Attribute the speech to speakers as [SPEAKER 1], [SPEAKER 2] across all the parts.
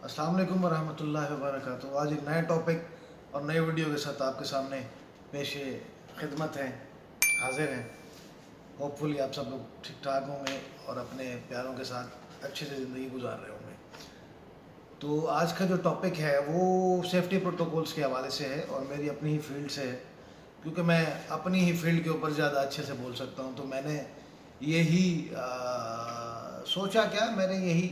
[SPEAKER 1] अस्सलाम वालेकुम वरहमतुल्लाहि वबरकातुहू। आज एक नए टॉपिक और नए वीडियो के साथ आपके सामने पेश खिदमत हैं, हाजिर हैं। होपफुली आप सब लोग ठीक ठाक होंगे और अपने प्यारों के साथ अच्छे से ज़िंदगी गुजार रहे होंगे। तो आज का जो टॉपिक है वो सेफ्टी प्रोटोकॉल्स के हवाले से है और मेरी अपनी ही फील्ड से है, क्योंकि मैं अपनी ही फील्ड के ऊपर ज़्यादा अच्छे से बोल सकता हूँ। तो मैंने यही सोचा, क्या मैंने यही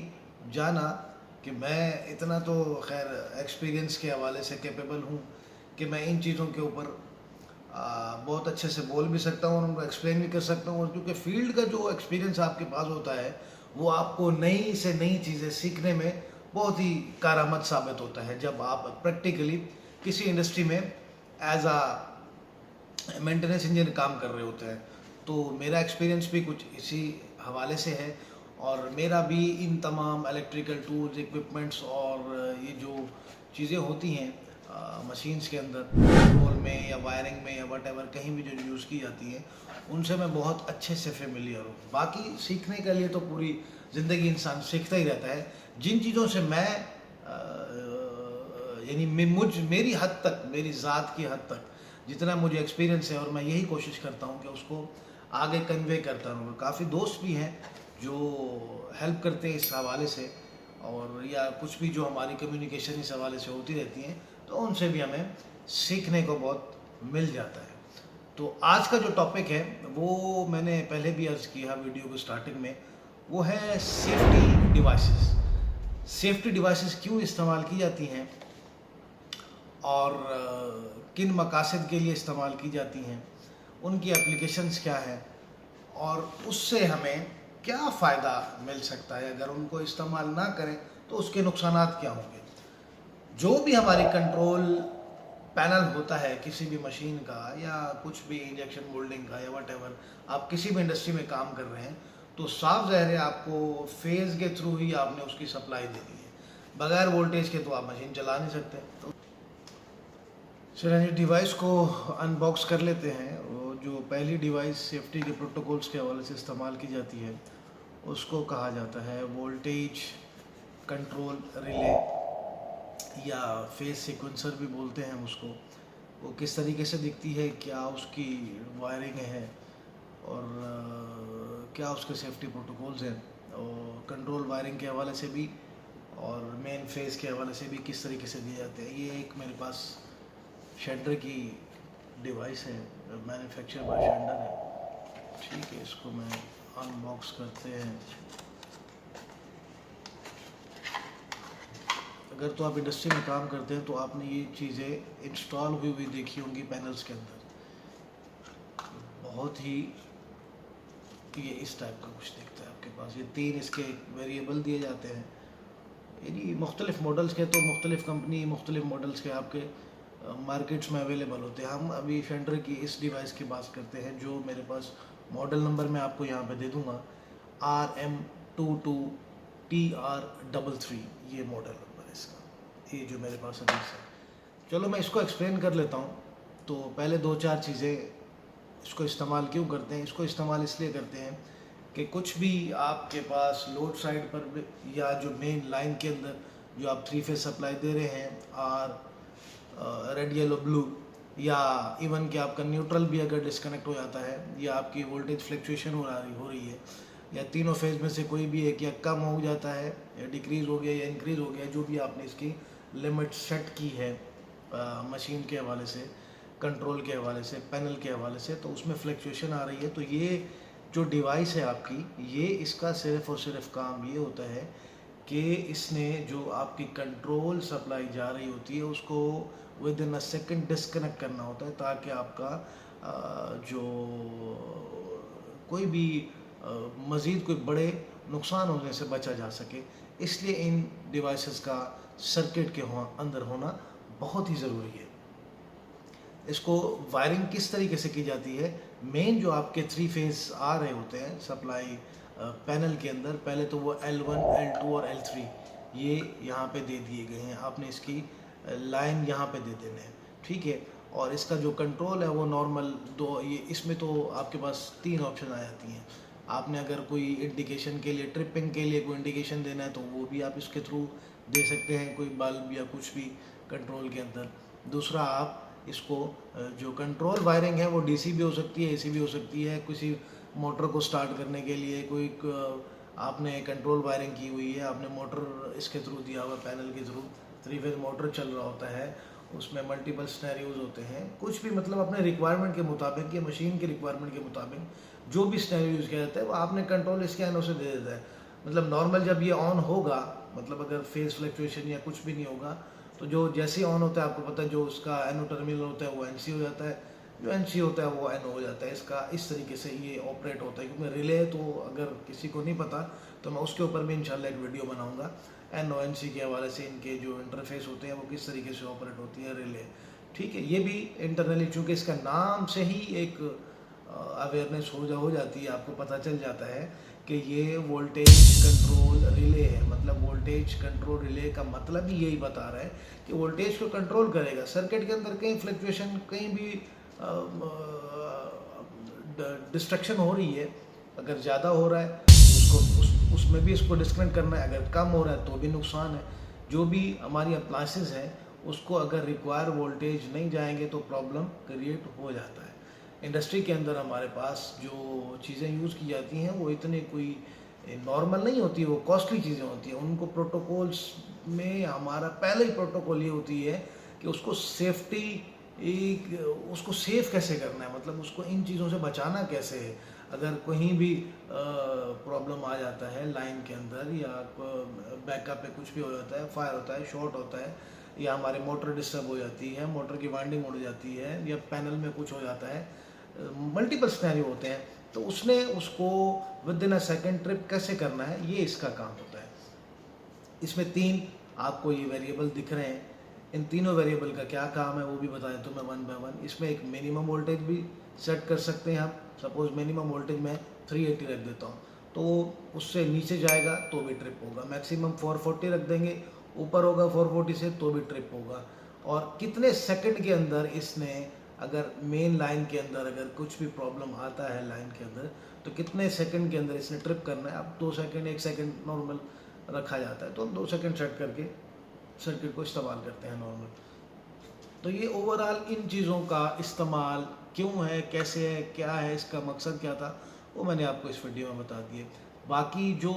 [SPEAKER 1] जाना कि मैं इतना तो खैर एक्सपीरियंस के हवाले से कैपेबल हूँ कि मैं इन चीज़ों के ऊपर बहुत अच्छे से बोल भी सकता हूँ और उनको एक्सप्लेन भी कर सकता हूँ। और क्योंकि फील्ड का जो एक्सपीरियंस आपके पास होता है वो आपको नई से नई चीज़ें सीखने में बहुत ही कारआमद साबित होता है जब आप प्रैक्टिकली किसी इंडस्ट्री में एज आ मेंटेनेंस इंजीनियर काम कर रहे होते हैं। तो मेरा एक्सपीरियंस भी कुछ इसी हवाले से है और मेरा भी इन तमाम इलेक्ट्रिकल टूल्स, इक्विपमेंट्स और ये जो चीज़ें होती हैं मशीन्स के अंदर, कंट्रोल में या वायरिंग में या वट कहीं भी जो यूज़ की जाती हैं, उनसे मैं बहुत अच्छे से फेमिलियर हूँ। बाकी सीखने के लिए तो पूरी ज़िंदगी इंसान सीखता ही रहता है। जिन चीज़ों से मैं यानी मेरी हद तक, मेरी ज़ात की हद तक जितना मुझे एक्सपीरियंस है, और मैं यही कोशिश करता हूँ कि उसको आगे कन्वे करता रहूँ। काफ़ी दोस्त भी हैं जो हेल्प करते हैं इस हवाले से, और या कुछ भी जो हमारी कम्युनिकेशन इस हवाले से होती रहती हैं, तो उनसे भी हमें सीखने को बहुत मिल जाता है। तो आज का जो टॉपिक है वो मैंने पहले भी अर्ज़ किया वीडियो को स्टार्टिंग में, वो है सेफ्टी डिवाइसेस। सेफ्टी डिवाइसेस क्यों इस्तेमाल की जाती हैं और किन मकासद के लिए इस्तेमाल की जाती हैं, उनकी एप्लीकेशंस क्या है और उससे हमें क्या फ़ायदा मिल सकता है। अगर उनको इस्तेमाल ना करें तो उसके नुकसानात क्या होंगे। जो भी हमारी कंट्रोल पैनल होता है किसी भी मशीन का या कुछ भी इंजेक्शन मोल्डिंग का या वट आप किसी भी इंडस्ट्री में काम कर रहे हैं, तो साफ ज़ाहिर है आपको फेज़ के थ्रू ही आपने उसकी सप्लाई देनी है। बगैर वोल्टेज के तो आप मशीन चला नहीं सकते। तो चलिए डिवाइस को अनबॉक्स कर लेते हैं। वो जो पहली डिवाइस सेफ्टी के प्रोटोकॉल्स के हवाले से इस्तेमाल की जाती है उसको कहा जाता है वोल्टेज कंट्रोल रिले, या फेस सीक्वेंसर भी बोलते हैं उसको। वो किस तरीके से दिखती है, क्या उसकी वायरिंग है और क्या उसके सेफ्टी प्रोटोकॉल्स हैं, और कंट्रोल वायरिंग के हवाले से भी और मेन फेस के हवाले से भी किस तरीके से दिए जाते हैं। ये एक मेरे पास शेंडर की डिवाइस है, मैन्युफैक्चर बाय शेंडर है। ठीक है, इसको मैं अनबॉक्स करते हैं। अगर तो आप इंडस्ट्री में काम करते हैं तो आपने ये चीज़ें इंस्टॉल हुई हुई देखी होंगी पैनल्स के अंदर। बहुत ही ये इस टाइप का कुछ दिखता है आपके पास। ये 3 इसके वेरिएबल दिए जाते हैं, यानी मुख्तलिफ मॉडल्स के, तो मुख्तलिफ कंपनी मुख्तलिफ मॉडल्स के आपके मार्केट्स में अवेलेबल होते हैं। हम अभी शेंडर की इस डिवाइस की बात करते हैं जो मेरे पास मॉडल नंबर मैं आपको यहाँ पे दे दूँगा, RM22TR33, ये मॉडल नंबर है इसका, ये जो मेरे पास अभी है। चलो मैं इसको एक्सप्लेन कर लेता हूँ। तो पहले 2-4 चीज़ें, इसको इस्तेमाल क्यों करते हैं। इसको इस्तेमाल इसलिए करते हैं कि कुछ भी आपके पास लोड साइड पर या जो मेन लाइन के अंदर जो आप 3 फेज सप्लाई दे रहे हैं, आर रेड येलो ब्लू, या इवन कि आपका न्यूट्रल भी अगर डिस्कनेक्ट हो जाता है या आपकी वोल्टेज फ्लक्चुएशन हो रही है, या तीनों फेज में से कोई भी एक या कम हो जाता है या डिक्रीज़ हो गया या इंक्रीज़ हो गया, जो भी आपने इसकी लिमिट सेट की है मशीन के हवाले से, कंट्रोल के हवाले से, पैनल के हवाले से, तो उसमें फ्लक्चुएशन आ रही है। तो ये जो डिवाइस है आपकी, ये इसका सिर्फ़ और सिर्फ काम ये होता है कि इसने जो आपकी कंट्रोल सप्लाई जा रही होती है उसको with in a second disconnect करना होता है, ताकि आपका जो कोई भी मज़ीद कोई बड़े नुकसान होने से बचा जा सके। इसलिए इन डिवाइसेस का सर्किट के अंदर होना बहुत ही ज़रूरी है। इसको वायरिंग किस तरीके से की जाती है, मेन जो आपके 3 फेज आ रहे होते हैं सप्लाई पैनल के अंदर, पहले तो वो L1, L2 और L3 ये यहाँ पे दे दिए गए हैं। आपने इसकी लाइन यहाँ पे दे देने हैं, ठीक है। और इसका जो कंट्रोल है वो नॉर्मल 2, ये इसमें तो आपके पास 3 ऑप्शन आ जाती हैं। आपने अगर कोई इंडिकेशन के लिए, ट्रिपिंग के लिए कोई इंडिकेशन देना है तो वो भी आप इसके थ्रू दे सकते हैं, कोई बल्ब या कुछ भी कंट्रोल के अंदर। दूसरा, आप इसको जो कंट्रोल वायरिंग है वो डीसी भी हो सकती है, एसी भी हो सकती है। किसी मोटर को स्टार्ट करने के लिए कोई आपने कंट्रोल वायरिंग की हुई है, आपने मोटर इसके थ्रू दिया हुआ, पैनल के थ्रू 3 फेज मोटर चल रहा होता है, उसमें मल्टीपल स्नैरियोज होते हैं, कुछ भी मतलब अपने रिक्वायरमेंट के मुताबिक या मशीन के रिक्वायरमेंट के मुताबिक जो भी स्नैरियो यूज़ किया जाता है वो आपने कंट्रोल इसके एनो से दे देता है। मतलब नॉर्मल जब ये ऑन होगा, मतलब अगर फेज फ्लक्चुएशन या कुछ भी नहीं होगा, तो जो जैसे ही ऑन होता है आपको पता है जो उसका एनो टर्मिनल होता है वो एनसी हो जाता है, जो एनसी होता है वो एनो हो जाता है। इसका इस तरीके से ये ऑपरेट होता है। क्योंकि रिले तो अगर किसी को नहीं पता तो मैं उसके ऊपर भी इंशाल्लाह एक वीडियो बनाऊंगा, एन ओ एन सी के हवाले से, इनके जो इंटरफेस होते हैं वो किस तरीके से ऑपरेट होती है रिले। ठीक है, ये भी इंटरनली, चूँकि इसका नाम से ही एक अवेयरनेस हो जाती है, आपको पता चल जाता है कि ये वोल्टेज कंट्रोल रिले है। मतलब वोल्टेज कंट्रोल रिले का मतलब ही यही बता रहा है कि वोल्टेज को कंट्रोल करेगा। सर्किट के अंदर कहीं फ्लक्चुएशन, कहीं भी डिस्ट्रक्शन हो रही है, अगर ज़्यादा हो रहा है उसको उसमें भी इसको डिस्कनेक्ट करना है, अगर कम हो रहा है तो भी नुकसान है। जो भी हमारी अप्लायंसेस हैं उसको अगर रिक्वायर वोल्टेज नहीं जाएंगे तो प्रॉब्लम क्रिएट हो जाता है। इंडस्ट्री के अंदर हमारे पास जो चीज़ें यूज़ की जाती हैं वो इतने कोई नॉर्मल नहीं होती, वो कॉस्टली चीज़ें होती हैं। उनको प्रोटोकॉल्स में हमारा पहले ही प्रोटोकॉल ये होती है कि उसको सेफ्टी, उसको सेफ कैसे करना है, मतलब उसको इन चीज़ों से बचाना कैसे है। अगर कहीं भी प्रॉब्लम आ जाता है लाइन के अंदर, या बैकअप पे कुछ भी हो जाता है, फायर होता है, शॉर्ट होता है, या हमारे मोटर डिस्टर्ब हो जाती है, मोटर की वाइंडिंग उड़ जाती है, या पैनल में कुछ हो जाता है, मल्टीपल सिनेरियो होते हैं, तो उसने उसको with in a second trip कैसे करना है, ये इसका काम होता है। इसमें 3 आपको ये वेरिएबल दिख रहे हैं। इन तीनों वेरिएबल का क्या काम है वो भी बताएं तो मैं वन बाय वन। इसमें एक मिनिमम वोल्टेज भी सेट कर सकते हैं आप। सपोज मिनिमम वोल्टेज मैं 380 रख देता हूँ, तो उससे नीचे जाएगा तो भी ट्रिप होगा। मैक्सिमम 440 रख देंगे, ऊपर होगा 440 से तो भी ट्रिप होगा। और कितने सेकंड के अंदर इसने, अगर मेन लाइन के अंदर अगर कुछ भी प्रॉब्लम आता है लाइन के अंदर, तो कितने सेकंड के अंदर इसने ट्रिप करना है। अब 2 सेकंड, 1 सेकंड नॉर्मल रखा जाता है, तो 2 सेकंड सेट करके सर्किट को इस्तेमाल करते हैं नॉर्मल। तो ये ओवरऑल इन चीज़ों का इस्तेमाल क्यों है, कैसे है, क्या है, इसका मकसद क्या था, वो मैंने आपको इस वीडियो में बता दिए। बाकी जो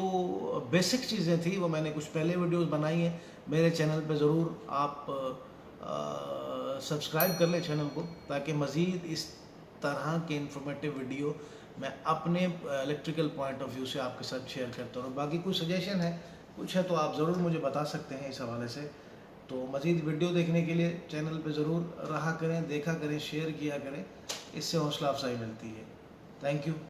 [SPEAKER 1] बेसिक चीज़ें थी वो मैंने कुछ पहले वीडियोस बनाई हैं मेरे चैनल पे। ज़रूर आप सब्सक्राइब कर लें चैनल को, ताकि मज़ीद इस तरह के इंफॉर्मेटिव वीडियो मैं अपने इलेक्ट्रिकल पॉइंट ऑफ व्यू से आपके साथ शेयर करता हूँ। बाकी कोई सजेशन है, कुछ है, तो आप ज़रूर मुझे बता सकते हैं इस हवाले से। तो मज़ीद वीडियो देखने के लिए चैनल पे ज़रूर रहा करें, देखा करें, शेयर किया करें, इससे हौसला अफजाई मिलती है। Thank you.